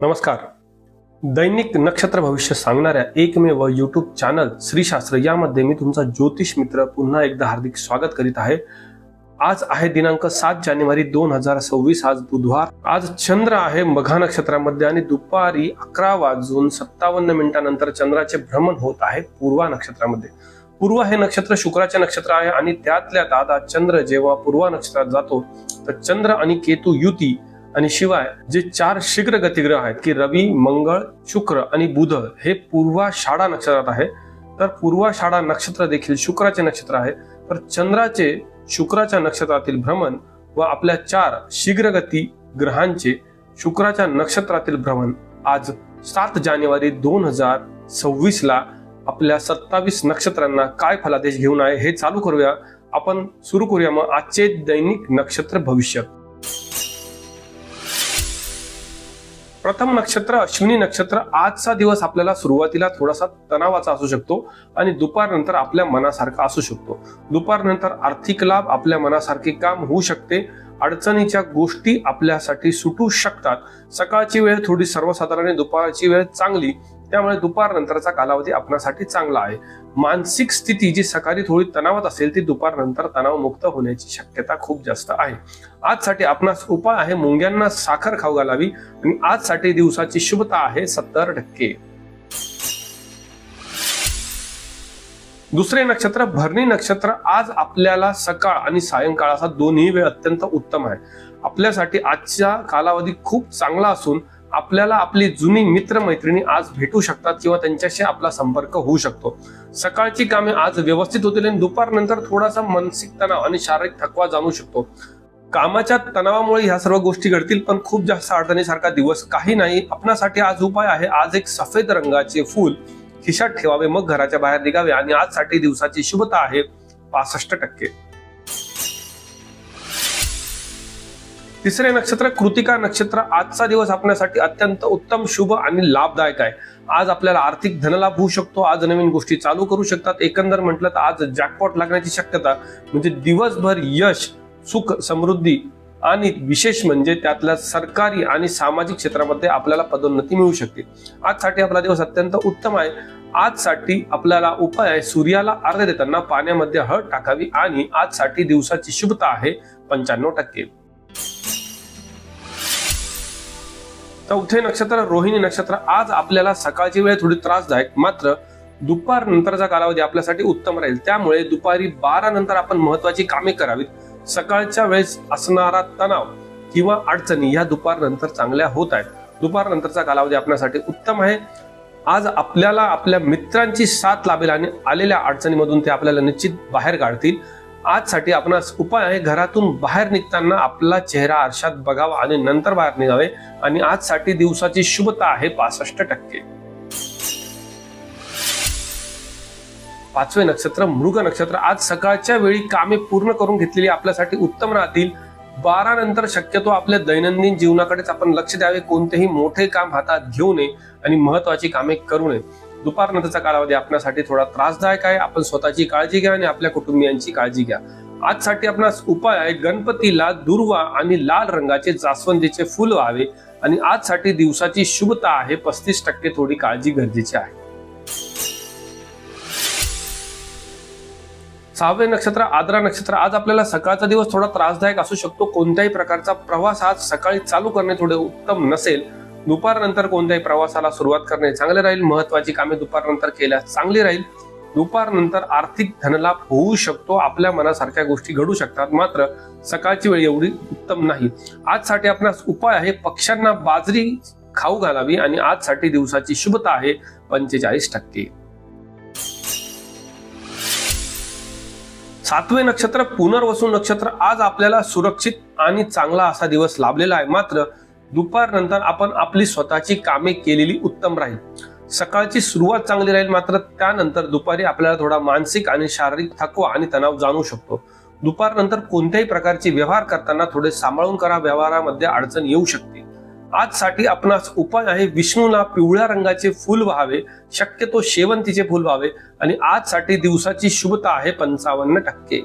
नमस्कार. दैनिक नक्षत्र भविष्य सांगणाऱ्या एकमेव यूट्यूब चॅनल श्रीशास्त्र यामध्ये मी तुमचा ज्योतिष मित्र पुन्हा एकदा हार्दिक स्वागत करीत आहे. आज आहे दिनांक 7 जानेवारी 2026. आज बुधवार. आज चंद्र आहे मघा नक्षत्रामध्ये आणि दुपारी 11:57 चंद्राचे भ्रमण होत आहे पूर्वा नक्षत्रामध्ये. पूर्वा हे नक्षत्र शुक्राचे नक्षत्र आहे आणि त्यातल्या दादा चंद्र जेव्हा पूर्वा नक्षत्रात जातो तर चंद्र आणि केतू युती आणि शिवाय जे 4 शीघ्र गतिग्रह आहेत की रवी, मंगळ, शुक्र आणि बुध हे पूर्वाषाढा नक्षत्रात आहे. तर पूर्वाषाढा नक्षत्र देखील शुक्राचे नक्षत्र आहे. तर चंद्राचे शुक्राच्या नक्षत्रातील भ्रमण व आपल्या 4 शीघ्रगती ग्रहांचे शुक्राच्या नक्षत्रातील भ्रमण आज 7 जानेवारी 2026 ला आपल्या 27 नक्षत्रांना काय फलादेश घेऊन आहे हे चालू करूया. आपण सुरू करूया मग आजचे दैनिक नक्षत्र भविष्य. प्रथम नक्षत्र अश्विनी नक्षत्र. आजचा दिवस आपल्याला सुरुवातीला थोडासा तणावाचा असू शकतो आणि दुपारनंतर आपल्या मनासारखा असू शकतो. दुपारनंतर आर्थिक लाभ, आपल्या मनासारखे काम होऊ शकते. अडचणीच्या गोष्टी आपल्यासाठी सुटू शकतात. सकाळची वेळ थोडी सर्वसाधारण, दुपारची वेळ चांगली, त्यामुळे दुपारनंतरचा कालावधी आपल्यासाठी चांगला आहे. मानसिक स्थिती जी सकाळी थोडी तणावात असेल ती दुपारनंतर तणावमुक्त होण्याची शक्यता खूप जास्त आहे. आजसाठी आपणास उपाय आहे मुंग्यांना साखर खाऊ घालावी आणि आजसाठी दिवसाची शुभता आहे 70%. दुसरे नक्षत्र भरणी नक्षत्र. आज आपल्याला सकाळ आणि सायंकाळ असा दोन्ही वेळ अत्यंत उत्तम आहे. आपल्यासाठी आजचा कालावधी खूप चांगला असून आपल्याला आपली जुनी मित्रमैत्रिणी आज भेटू शकतात किंवा त्यांच्याशी आपला संपर्क होऊ शकतो. सकाळची कामे आज व्यवस्थित होतील आणि दुपारनंतर थोडासा मानसिक तणाव आणि शारीरिक थकवा जाणू शकतो. कामाच्या तणावामुळे ह्या सर्व गोष्टी घडतील, पण खूप जास्त अडचणीसारखा दिवस काही नाही. आपणासाठी आज उपाय आहे, आज एक सफेद रंगाचे फूल खिशात ठेवावे, मग घराच्या बाहेर निघावे आणि आजसाठी दिवसाची शुभता आहे 65%. तिसरे नक्षत्र कृतिका नक्षत्र. आजचा दिवस आपल्यासाठी अत्यंत उत्तम, शुभ आणि लाभदायक आहे. आज आपल्याला आर्थिक धनलाभ होऊ शकतो. आज नवीन गोष्टी चालू करू शकतात. एकंदर म्हटलं तर आज जॅकपॉट लागण्याची शक्यता, म्हणजे दिवसभर यश, सुख, समृद्धी आणि विशेष म्हणजे त्यातल्या सरकारी आणि सामाजिक क्षेत्रामध्ये आपल्याला पदोन्नती मिळू शकते. आजसाठी आपला दिवस अत्यंत उत्तम आहे. आजसाठी आपल्याला उपाय आहे सूर्याला अर्घ्य देताना पाण्यामध्ये हळद टाकावी आणि आजसाठी दिवसाची शुभता आहे 95%. चौथे नक्षत्र रोहिणी नक्षत्र. आज आपल्याला सकाळची वेळ थोडी त्रासदायक, मात्र दुपार नंतरचा कालावधी आपल्यासाठी उत्तम राहील. त्यामुळे दुपारी 12 नंतर आपण महत्वाची कामे करावीत. सकाळच्या वेळेस असणारा तणाव किंवा अडचणी या दुपार नंतर चांगल्या होत आहेत. दुपार नंतरचा कालावधी आपल्यासाठी उत्तम आहे. आज आपल्याला आपल्या मित्रांची साथ लाभेल आणि आलेल्या अडचणीमधून ते आपल्याला निश्चित बाहेर काढतील. आजसाठी आपणास उपाय आहे घरातून बाहेर निघताना आपला चेहरा आरशात बघावा आणि नंतर बाहेर निघावे आणि आजसाठी दिवसाची शुभता आहे 65%. पाचवे नक्षत्र मृग नक्षत्र. आज सकाळच्या वेळी कामे पूर्ण करून घेतलेली आपल्यासाठी उत्तम राहतील. 12 नंतर शक्यतो आपल्या दैनंदिन जीवनाकडेच आपण लक्ष द्यावे. कोणतेही मोठे काम हातात घेऊ नये आणि महत्वाची कामे करू नये. दुपारनंतरचा कालावधी आपल्यासाठी थोडा त्रासदायक आहे. आपण स्वतःची काळजी घ्या आणि आपल्या कुटुंबियांची काळजी घ्या. आजसाठी आपणास उपाय आहे गणपतीला दुर्वा आणि लाल रंगाचे जास्वंदीचे फूल व्हावे आणि आजसाठी दिवसाची शुभता आहे 35%. थोडी काळजी गरजेची आहे. सहावे नक्षत्र आद्रा नक्षत्र. आज आपल्याला सकाळचा दिवस थोडा त्रासदायक असू शकतो. कोणत्याही प्रकारचा प्रवास आज सकाळी चालू करणे थोडे उत्तम नसेल. दुपारनंतर कोणत्याही प्रवासाला सुरुवात करणे चांगले राहील. महत्वाची कामे दुपारनंतर केल्यास चांगली राहील. दुपारनंतर आर्थिक धनलाभ होऊ शकतो. आपल्या मनासारख्या गोष्टी घडू शकतात, मात्र सकाळची वेळ एवढी उत्तम नाही. आजसाठी आपणास उपाय आहे पक्ष्यांना बाजरी खाऊ घालावी आणि आजसाठी दिवसाची शुभता आहे 45%. सातवे नक्षत्र पुनर्वसू नक्षत्र. आज आपल्याला सुरक्षित आणि चांगला असा दिवस लाभलेला आहे, मात्र दुपारनंतर आपण आपली स्वतःची कामे केलेली उत्तम राहील. सकाळची सुरुवात चांगली राहील, मात्र त्यानंतर दुपारी आपल्याला थोडा मानसिक आणि शारीरिक थकवा आणि तणाव जाणवू शकतो. दुपारनंतर कोणत्याही प्रकारचे व्यवहार करताना थोडे सांभाळून करा. व्यवहारामध्ये अडचण येऊ शकते. आजसाठी आपणास उपाय आहे विष्णूला पिवळ्या रंगाचे फूल व्हावे, शक्यतो शेवंतीचे फूल व्हावे आणि आजसाठी दिवसाची शुभता आहे 55%.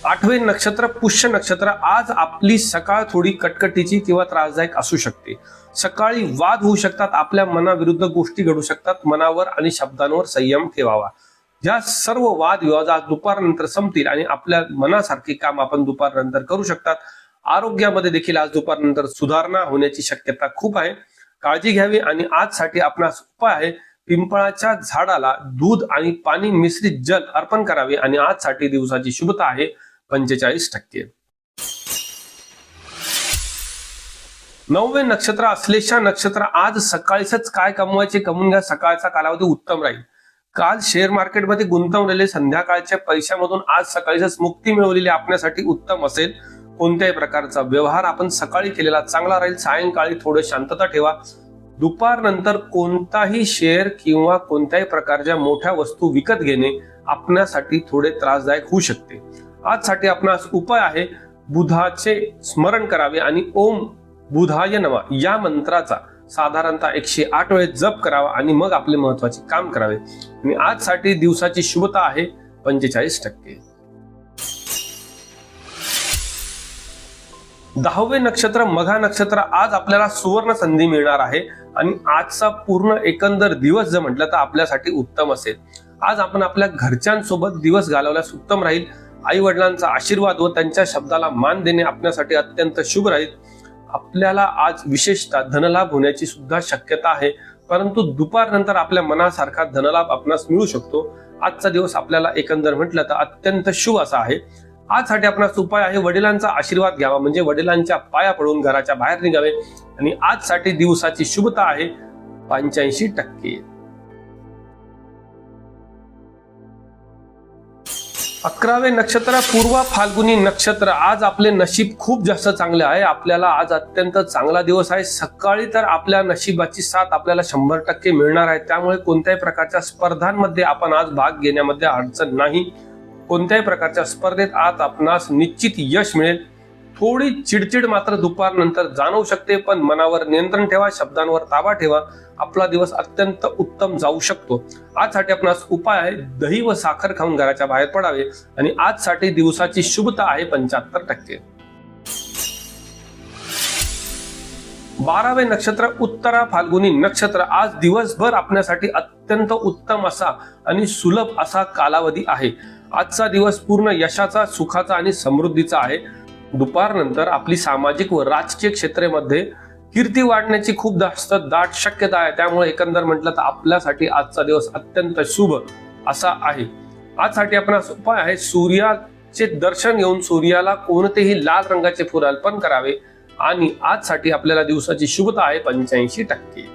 8वे नक्षत्र पुष्य नक्षत्र. आज आपली सकाळ थोडी कटकटीची किंवा त्रासदायक असू शकते. सकाळी वाद होऊ शकतात, आपल्या मनाविरुद्ध गोष्टी घडू शकतात. मनावर आणि शब्दांवर संयम ठेवावा. या सर्व वादविवाद आज दुपारनंतर संपतील आणि आपल्या मनासारखे काम आपण दुपारनंतर करू शकतात. आरोग्यामध्ये देखील आज दुपारनंतर सुधारणा होण्याची शक्यता खूप आहे. काळजी घ्यावी. आणि आजसाठी आपणास उपाय आहे, पिंपळाच्या झाडाला दूध आणि पाणी मिश्रित जल अर्पण करावे. आणि आजसाठी दिवसाची शुभता आहे 45%. 9वे नक्षत्र अश्लेषा नक्षत्र. आज सकाळीच काय कमवायचे कमवून घ्या. सकाळचा कालावधी उत्तम राहील. काल शेअर मार्केटमध्ये गुंतवलेले संध्याकाळच्या पैशामधून आज सकाळीच मुक्ती मिळवलेली आपल्यासाठी उत्तम असेल. कोणत्याही प्रकारचा व्यवहार आपण सकाळी केलेला चांगला राहील. सायंकाळी थोडं शांतता ठेवा. दुपारनंतर कोणताही शेअर किंवा कोणत्याही प्रकारच्या मोठ्या वस्तू विकत घेणे आपल्यासाठी थोडे त्रासदायक होऊ शकते. आजसाठी आपणास उपाय आहे, बुधाचे स्मरण करावे आणि ओम बुधाय नमः या मंत्राचा साधारणतः 108 वेळेस जप करावा आणि मग आपले महत्वाचे काम करावे. आणि आजसाठी दिवसाची शुभता आहे 45%. 10वे नक्षत्र मघा नक्षत्र. आज आपल्याला सुवर्ण संधी मिळणार आहे आणि आजचा पूर्ण एकंदर दिवस जर म्हटलं तर आपल्यासाठी उत्तम असेल. आज आपण आपल्या घरच्यांसोबत दिवस घालवल्यास उत्तम राहील. आई वडिलांचा आशीर्वाद व त्यांच्या शब्दाला मान देणे आपल्यासाठी अत्यंत शुभ राहील. आपल्याला आज विशेषतः धनलाभ होण्याची सुद्धा शक्यता आहे, परंतु दुपारनंतर आपल्या मनासारखा धनलाभ आपणास मिळू शकतो. आजचा दिवस आपल्याला एकंदर म्हटलं तर अत्यंत शुभ असा आहे. आजसाठी आपणास उपाय आहे, वडिलांचा आशीर्वाद घ्यावा म्हणजे वडिलांच्या पाया पडून घराच्या बाहेर निघावे. आणि आजसाठी दिवसाची शुभता आहे 85%. 11वे नक्षत्र पूर्वा फाल्गुनी नक्षत्र. आज आपले नशीब खूप जास्त चांगले आहे. आपल्याला आज अत्यंत चांगला दिवस आहे. सकाळी तर आपल्या नशिबाची साथ आपल्याला 100% मिळणार आहे. त्यामुळे कोणत्याही प्रकारच्या स्पर्धांमध्ये आपण आज भाग घेण्यामध्ये अडचण नाही. कोणत्याही प्रकारच्या स्पर्धेत आज आपणास निश्चित यश मिळेल. थोडी चिडचिड मात्र दुपारनंतर जाणवू शकते, पण मनावर नियंत्रण ठेवा, शब्दांवर ताबा ठेवा. आपला दिवस अत्यंत उत्तम जाऊ शकतो. आजसाठी आपणास उपाय आहे, दही व साखर खाऊन घराच्या बाहेर पडावे. आणि आजसाठी दिवसाची शुभता आहे 75%. 12वे नक्षत्र उत्तरा फाल्गुनी नक्षत्र. आज दिवसभर आपल्यासाठी अत्यंत उत्तम असा आणि सुलभ असा कालावधी आहे. आजचा दिवस पूर्ण यशाचा, सुखाचा आणि समृद्धीचा आहे. दुपारनंतर आपली सामाजिक व राजकीय क्षेत्रामध्ये कीर्ती वाढण्याची खूप जास्त दाट शक्यता आहे. त्यामुळे एकंदर म्हटलं तर आपल्यासाठी आजचा दिवस अत्यंत शुभ असा आहे. आजसाठी आपणास उपाय आहे, सूर्याचे दर्शन घेऊन सूर्याला कोणतेही लाल रंगाचे फूल अर्पण करावे. आणि आजसाठी आपल्याला दिवसाची शुभता आहे 85%.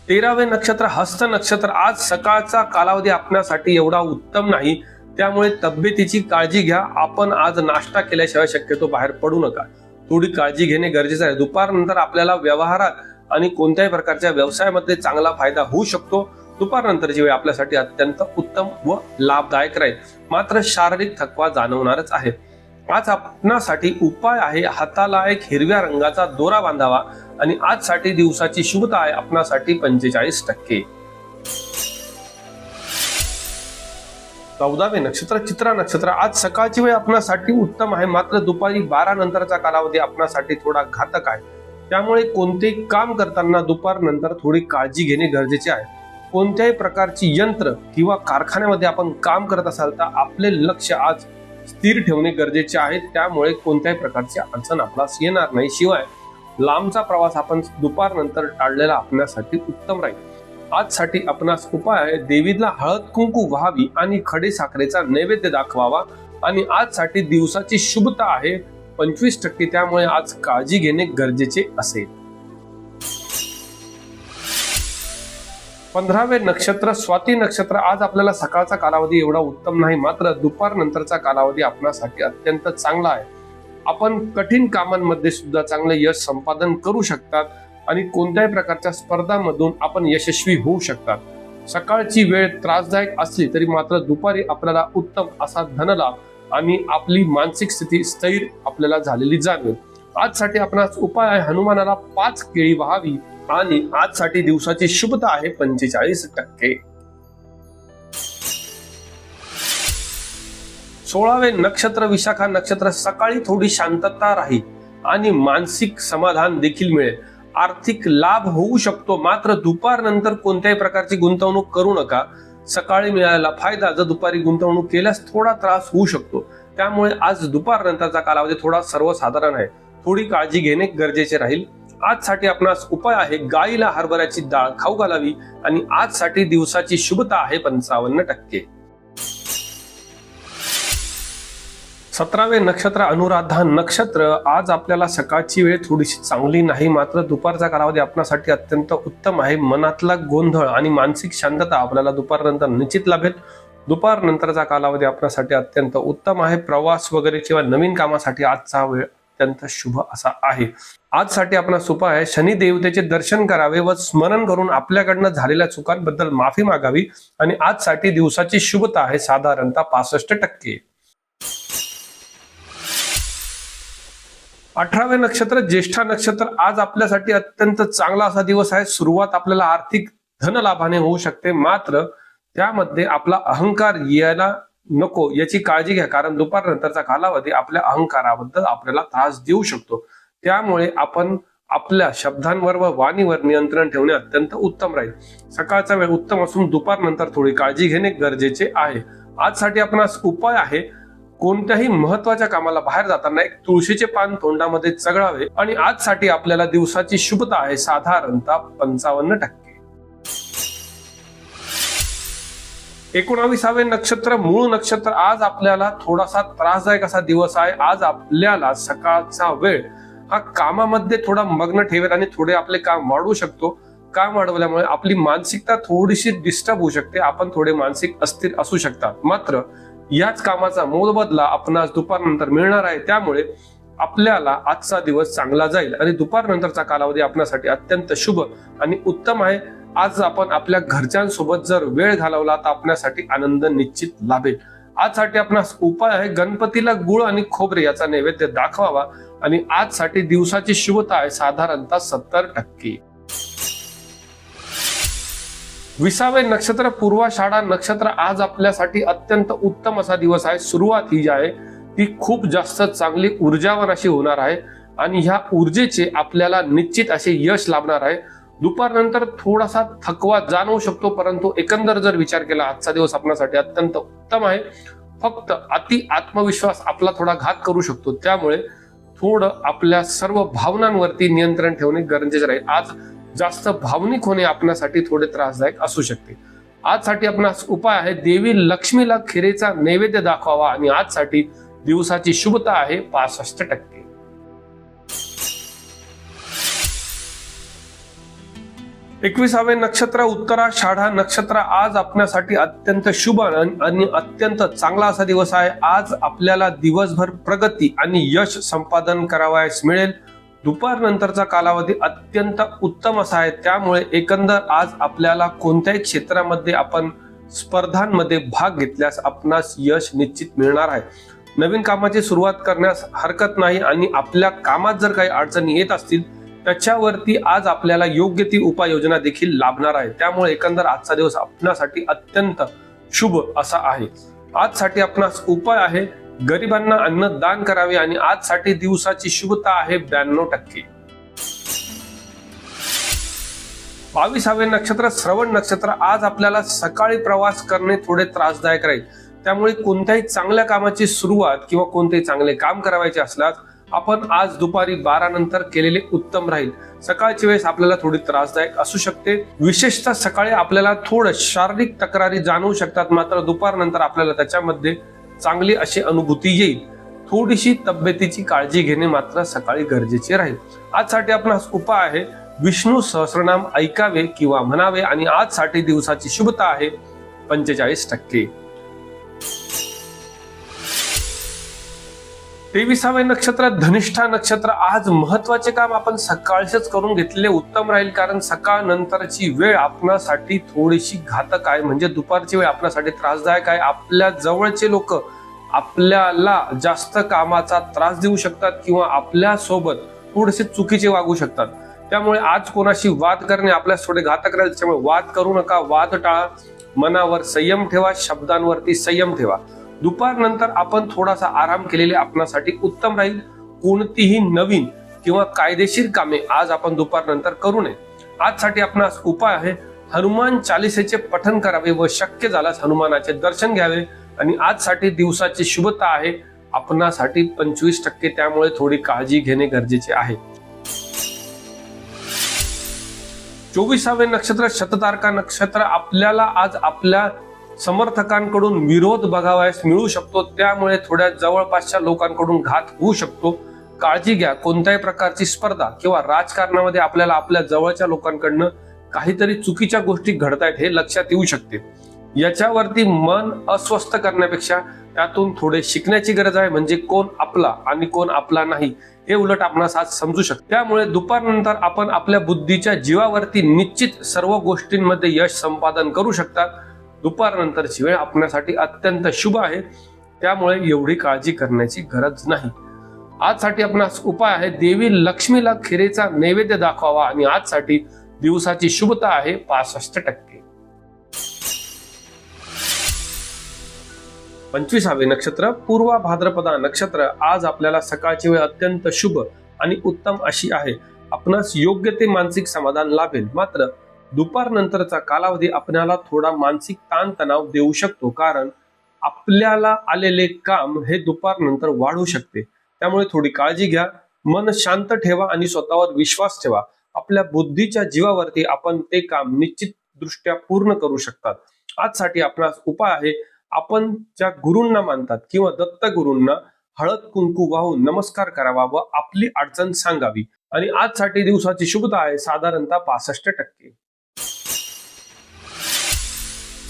13वे नक्षत्र हस्त नक्षत्र. आज सकाळचा कालावधी आपल्यासाठी एवढा उत्तम नाही, त्यामुळे तब्येतीची काळजी घ्या. आपण आज नाश्ता केल्याशिवाय शक्यतो बाहेर पडू नका. थोडी काळजी घेणे गरजेचं आहे. दुपारनंतर आपल्याला व्यवहारात आणि कोणत्याही प्रकारच्या व्यवसायामध्ये चांगला फायदा होऊ शकतो. दुपारनंतरची वेळ आपल्यासाठी अत्यंत उत्तम व लाभदायक राहील, मात्र शारीरिक थकवा जाणवणारच आहे. आज आपणासाठी उपाय आहे, हाताला एक हिरव्या रंगाचा दोरा बांधावा. आणि आजसाठी दिवसाची शुभता आहे आपणासाठी 45%. 14वे नक्षत्र चित्रा नक्षत्र. आज सकाळची वेळ आपणासाठी उत्तम आहे, मात्र दुपारी 12 नंतरचा कालावधी आपणासाठी थोडा घातक आहे. त्यामुळे कोणतेही काम करताना दुपारनंतर थोडी काळजी घेणे गरजेचे आहे. कोणत्याही प्रकारची यंत्र किंवा कारखान्यामध्ये आपण काम करत असाल तर आपले लक्ष आज स्थिर ठेवणे गरजेचे आहे. त्यामुळे कोणत्याही प्रकारची अडचण आपल्यास येणार नाही. शिवाय लांबचा प्रवास आपण दुपारनंतर टाळलेला आपल्यासाठी उत्तम राहील. आजसाठी आपणास उपाय आहे, देवीला हळद कुंकू व्हावी आणि खडे साखरेचा नैवेद्य दाखवावा. आणि आजसाठी दिवसाची शुभता आहे 25%. त्यामुळे आज काळजी घेणे गरजेचे असेल. 15वे नक्षत्र स्वाती नक्षत्र. आज आपल्याला सकाळचा कालावधी एवढा उत्तम नाही, मात्र दुपारनंतरचा कालावधी आपल्यासाठी अत्यंत चांगला आहे. आपण कठीण कामांमध्ये सुद्धा चांगले यश संपादन करू शकतात आणि कोणत्याही प्रकारच्या स्पर्धांमधून आपण यशस्वी होऊ शकतात. सकाळची वेळ त्रासदायक असली तरी मात्र दुपारी आपल्याला उत्तम असा धनलाभ आणि आपली मानसिक स्थिती स्थैर्य आपल्याला झालेली जाणवेल. आजसाठी आपणास उपाय आहे, हनुमानाला 5 केळी वाहावी. आणि आजसाठी दिवसाची शुभता आहे 45%. 16वे नक्षत्र विशाखा नक्षत्र, सकाळी थोडी शांतता राहील आणि मानसिक समाधान देखील मिळेल. आर्थिक लाभ होऊ शकतो, मात्र दुपारनंतर कोणत्याही प्रकारची गुंतवणूक करू नका. सकाळी मिळालेला फायदा जर दुपारी गुंतवणूक केल्यास थोडा त्रास होऊ शकतो. त्यामुळे आज दुपारनंतरचा कालावधी थोडा सर्वसाधारण आहे. थोडी काळजी घेणे गरजेचे राहील. आजसाठी आपणास उपाय आहे, गाईला हरभऱ्याची डाळ खाऊ घालावी. आणि आजसाठी दिवसाची शुभता आहे 55%. 17वे नक्षत्र अनुराधा नक्षत्र, आज आपल्याला सकाळची वेळ थोडीशी चांगली नाही, मात्र दुपारचा कालावधी आपल्यासाठी अत्यंत उत्तम आहे. मनातला गोंधळ आणि मानसिक शांतता आपल्याला दुपारनंतर निश्चित लाभेल. दुपारनंतरचा कालावधी आपल्यासाठी अत्यंत उत्तम आहे. प्रवास वगैरे किंवा नवीन कामासाठी आजचा वेळ अत्यंत शुभ असा आहे. आजसाठी आपणास उपाय आहे, शनी देवतेचे दर्शन करावे व स्मरण करून आपल्याकडनं झालेल्या चुकांबद्दल माफी मागावी. आणि आजसाठी दिवसाची शुभता आहे साधारणतः 65%. 18वे नक्षत्र ज्येष्ठा नक्षत्र, आज आपल्यासाठी अत्यंत चांगला असा दिवस आहे. सुरुवात आपल्याला आर्थिक धनलाभाने होऊ शकते, मात्र त्यामध्ये आपला अहंकार यायला नको याची काळजी घ्या, कारण दुपारनंतरचा कालावधी आपल्या अहंकाराबद्दल आपल्याला त्रास देऊ शकतो. त्यामुळे आपण आपल्या शब्दांवर व वाणीवर नियंत्रण ठेवणे अत्यंत उत्तम राहील. सकाळचा वेळ उत्तम असून दुपारनंतर थोडी काळजी घेणे गरजेचे आहे. आजसाठी आपणास उपाय आहे, कोणत्याही महत्वाच्या कामाला बाहेर जाताना एक तुळशीचे पान तोंडामध्ये चघळावे. आणि आजसाठी आपल्याला दिवसाची शुभता आहे साधारणतः 55%. 19वे नक्षत्र मूळ नक्षत्र, आज आपल्याला थोडासा त्रासदायक असा दिवस आहे. आज आपल्याला सकाळचा वेळ हा कामामध्ये थोडा मग्न ठेवेल आणि थोडे आपले काम वाढवू शकतो. काम वाढवल्यामुळे आपली मानसिकता थोडीशी डिस्टर्ब होऊ शकते. आपण थोडे मानसिक अस्थिर असू शकतात, मात्र याच कामाचा मोबदला आपणास दुपारनंतर मिळणार आहे. त्यामुळे आपल्याला आजचा दिवस चांगला जाईल आणि दुपारनंतरचा कालावधी आपल्यासाठी अत्यंत शुभ आणि उत्तम आहे. आज आपण आपल्या घरच्यांसोबत जर वेळ घालवला तर आपल्यासाठी आनंद निश्चित लाभेल. आजसाठी आपणास उपाय आहे, गणपतीला गुळ आणि खोबरे याचा नैवेद्य दाखवावा. आणि आजसाठी दिवसाची शुभता आहे साधारणतः 70%. 20वे नक्षत्र पूर्वाषाढा नक्षत्र, आज आपल्यासाठी अत्यंत उत्तम असा दिवस आहे. सुरुवात ही जी आहे ती खूप जास्त चांगली ऊर्जावान अशी होणार आहे आणि ह्या ऊर्जेचे आपल्याला निश्चित असे यश लाभणार आहे. दुपारनंतर थोडासा थकवा जाणवू शकतो, परंतु एकंदर जर विचार केला आजचा दिवस आपल्यासाठी अत्यंत उत्तम आहे. फक्त अति आत्मविश्वास आपला थोडा घात करू शकतो. त्यामुळे थोडं आपल्या सर्व भावनांवरती नियंत्रण ठेवणे गरजेचे राहील. आज जास्त भावनिक होणे आपल्यासाठी थोडे त्रासदायक असू शकते. आजसाठी आपणास उपाय आहे, देवी लक्ष्मीला खिरेचा नैवेद्य दाखवावा. आणि आजसाठी दिवसाची शुभता आहे 65%. 21वे नक्षत्र उत्तराषाढा नक्षत्र, आज आपल्यासाठी अत्यंत शुभ आणि अत्यंत चांगला असा दिवस आहे. आज आपल्याला दिवसभर प्रगती आणि यश संपादन करावयास मिळेल. दुपारनंतरचा कालावधी अत्यंत उत्तम असा आहे. त्यामुळे एकंदर आज आपल्याला कोणत्याही क्षेत्रामध्ये आपण स्पर्धांमध्ये भाग घेतल्यास आपणास यश निश्चित मिळणार आहे. नवीन कामाची सुरुवात करण्यास हरकत नाही आणि आपल्या कामात जर काही अडचणी येत असतील त्याच्यावरती आज आपल्याला योग्य ती उपाययोजना देखील लाभणार आहे. त्यामुळे एकंदर आजचा दिवस आपणासाठी अत्यंत शुभ असा आहे. आजसाठी आपणास उपाय आहे, गरिबांना अन्न दान करावे. आणि आजसाठी दिवसाची शुभता आहे 92%. 22वे नक्षत्र श्रवण नक्षत्र, आज आपल्याला सकाळी प्रवास करणे थोडे त्रासदायक राहील. त्यामुळे कोणत्याही चांगल्या कामाची सुरुवात किंवा कोणतेही चांगले काम करायचे असल्यास आपण आज दुपारी 12 नंतर केलेले उत्तम राहील. सकाळची वेळ आपल्याला थोडी त्रासदायक असू शकते. विशेषतः सकाळी आपल्याला थोडं शारीरिक तक्रारी जाणवू शकतात, मात्र दुपारनंतर आपल्याला त्याच्यामध्ये चांगली अशी अनुभूती येईल. थोडीशी तब्येतीची काळजी घेणे मात्र सकाळी गरजेचे राहील. आजसाठी आपणास उपाय आहे, विष्णू सहस्रनाम ऐकावे किंवा म्हणावे. आणि आजसाठी दिवसाची शुभता आहे 45%. 23वे नक्षत्र धनिष्ठा नक्षत्र, आज महत्वाचे काम आपण सकाळचेच करून घेतलेले उत्तम राहील, कारण सकाळ नंतरची वेळ आपल्यासाठी थोडीशी घातक आहे. म्हणजे दुपारची वेळ आपल्यासाठी त्रासदायक आहे. आपल्या जवळचे लोक आपल्याला जास्त कामाचा त्रास देऊ शकतात किंवा आपल्या सोबत थोडेसे चुकीचे वागू शकतात. त्यामुळे आज कोणाशी वाद करणे आपल्यास थोडे घातक राहील. त्यामुळे वाद करू नका, वाद टाळा, मनावर संयम ठेवा, शब्दांवरती संयम ठेवा. दुपारनंतर आपण थोडासा आराम केलेले आपणासाठी उत्तम राहील. कोणतीही नवीन किंवा कायदेशीर कामे आज आपण दुपारनंतर करू नये. आजसाठी आपणास उपाय आहे, हनुमान चालिसेचे पठण करावे व शक्य झाल्यास हनुमानाचे दर्शन घ्यावे. आणि आजसाठी दिवसाची शुभता आहे आपणासाठी 25%, त्यामुळे थोडी काळजी घेणे गरजेचे आहे. 24वे नक्षत्र शततारका नक्षत्र. आपल्याला आज आपल्या समर्थकांकडून विरोध बघावयास मिळू शकतो, त्यामुळे थोड्या जवळपासच्या लोकांकडून घात होऊ शकतो. काळजी घ्या. कोणत्याही प्रकारची स्पर्धा किंवा राजकारणामध्ये आपल्याला आपल्या जवळच्या लोकांकडनं काहीतरी चुकीच्या गोष्टी घडतायत हे लक्षात येऊ शकते. याच्यावरती मन अस्वस्थ करण्यापेक्षा त्यातून थोडे शिकण्याची गरज आहे. म्हणजे कोण आपला आणि कोण आपला नाही हे उलट आपणास आज समजू शकते. त्यामुळे दुपारनंतर आपण आपल्या बुद्धीच्या जीवावरती निश्चित सर्व गोष्टींमध्ये यश संपादन करू शकतात. दुपारनंतरची वेळ आपल्यासाठी अत्यंत शुभ आहे, त्यामुळे एवढी काळजी करण्याची गरज नाही. आजसाठी आपणास उपाय आहे, देवी लक्ष्मीला खिरेचा नैवेद्य दाखवावा. आणि आजसाठी दिवसाची शुभता आहे 65%. 25वे नक्षत्र पूर्वा भाद्रपदा नक्षत्र. आज आपल्याला सकाळची वेळ अत्यंत शुभ आणि उत्तम अशी आहे. आपणास योग्य ते मानसिक समाधान लाभेल. मात्र दुपारनंतरचा कालावधी आपल्याला थोडा मानसिक ताणतणाव देऊ शकतो, कारण आपल्याला आलेले काम हे दुपारनंतर वाढू शकते. त्यामुळे थोडी काळजी घ्या. मन शांत ठेवा आणि स्वतःवर विश्वास ठेवा. आपल्या बुद्धीच्या जीवावरती आपण ते काम निश्चित दृष्ट्या पूर्ण करू शकतात. आजसाठी आपणास उपाय आहे, आपण ज्या गुरूंना मानतात किंवा दत्त गुरूंना हळद कुंकू वाहून नमस्कार करावा व आपली अडचण सांगावी. आणि आजसाठी दिवसाची शुभता आहे साधारणतः 65%.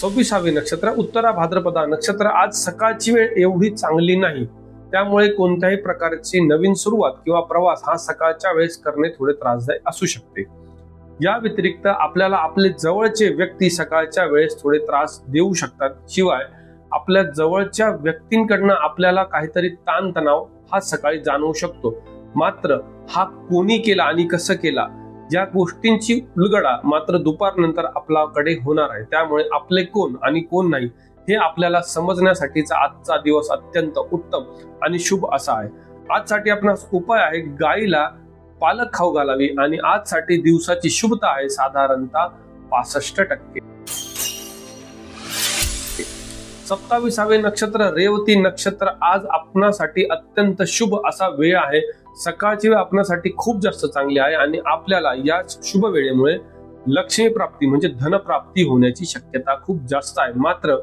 26वे नक्षत्र उत्तरा भाद्रपदा नक्षत्र. आज सकाळची वेळ एवढी चांगली नाही, त्यामुळे कोणत्याही प्रकारची नवीन सुरुवात किंवा प्रवास हा सकाळच्या वेळेस करणे थोडे त्रासदायक असू शकते. या व्यतिरिक्त आपल्याला आपले जवळचे व्यक्ती सकाळच्या वेळेस थोडे त्रास देऊ शकतात. शिवाय आपल्या जवळच्या व्यक्तींकडनं आपल्याला काहीतरी ताणतणाव हा सकाळी जाणवू शकतो. मात्र हा कोणी केला आणि कसं केला या गोष्टींची उलगडा मात्र दुपारनंतर आपल्याकडे होणार आहे. त्यामुळे आपले कोण आणि कोण नाही हे आपल्याला समजण्यासाठीचा आजचा दिवस अत्यंत उत्तम आणि शुभ असा आहे. आजसाठी आपणास उपाय आहे, गाईला पालक खाऊ घालावी. आणि आजसाठी दिवसाची शुभता आहे साधारणतः 65%. 27वे नक्षत्र रेवती नक्षत्र. आज आपणासाठी अत्यंत शुभ असा वेळ आहे. सकाळची वेळ आपणासाठी खूप जास्त चांगली आहे आणि आपल्याला या शुभ वेळेमुळे लक्ष्मी प्राप्ती म्हणजे धनप्राप्ती होण्याची शक्यता खूप जास्त आहे. मात्र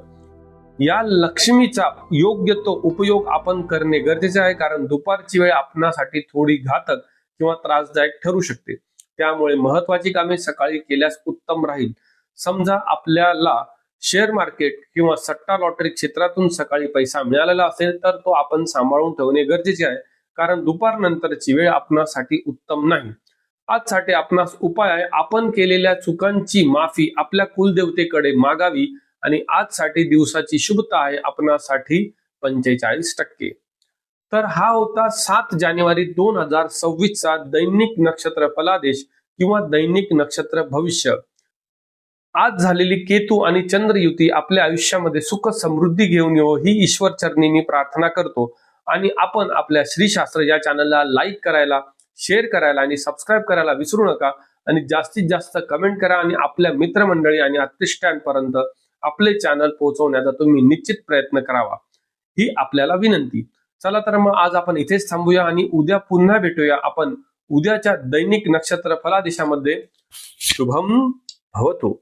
या लक्ष्मीचा योग्य तो उपयोग आपण करणे गरजेचे आहे, कारण दुपारची वेळ आपणासाठी थोडी घातक किंवा त्रासदायक ठरू शकते. त्यामुळे महत्वाची कामे सकाळी केल्यास उत्तम राहील. समजा आपल्याला शेअर मार्केट किंवा सट्टा लॉटरी क्षेत्रातून सकाळी पैसा मिळालेला असेल तर तो आपण सांभाळून ठेवणे गरजेचे आहे, कारण दुपारनंतरची वेळ आपणासाठी उत्तम नाही. आजसाठी आपणास उपाय आहे, आपण केलेल्या चुकांची माफी आपल्या कुलदेवतेकडे मागावी. आणि आजसाठी दिवसाची शुभता आहे आपणासाठी 45%. तर हा होता 7 जानेवारी 2026चा दैनिक नक्षत्र फलादेश किंवा दैनिक नक्षत्र भविष्य. आज झालेली केतू आणि चंद्र युती आपल्या आयुष्यामध्ये सुख समृद्धी घेऊन येवो ही ईश्वर चरणी मी प्रार्थना करतो. आणि आपण आपल्या श्री शास्त्र या चॅनलला लाईक करायला, शेअर करायला आणि सबस्क्राईब करायला विसरू नका. आणि जास्तीत जास्त कमेंट करा आणि आपल्या मित्रमंडळी आणि आत्मीष्टांपर्यंत आपले चॅनल पोहोचवण्याचा तुम्ही निश्चित प्रयत्न करावा ही आपल्याला विनंती. चला तर मग आज आपण इथेच थांबूया आणि उद्या पुन्हा भेटूया आपण उद्याच्या दैनिक नक्षत्र फलादेशामध्ये. शुभम भवतु.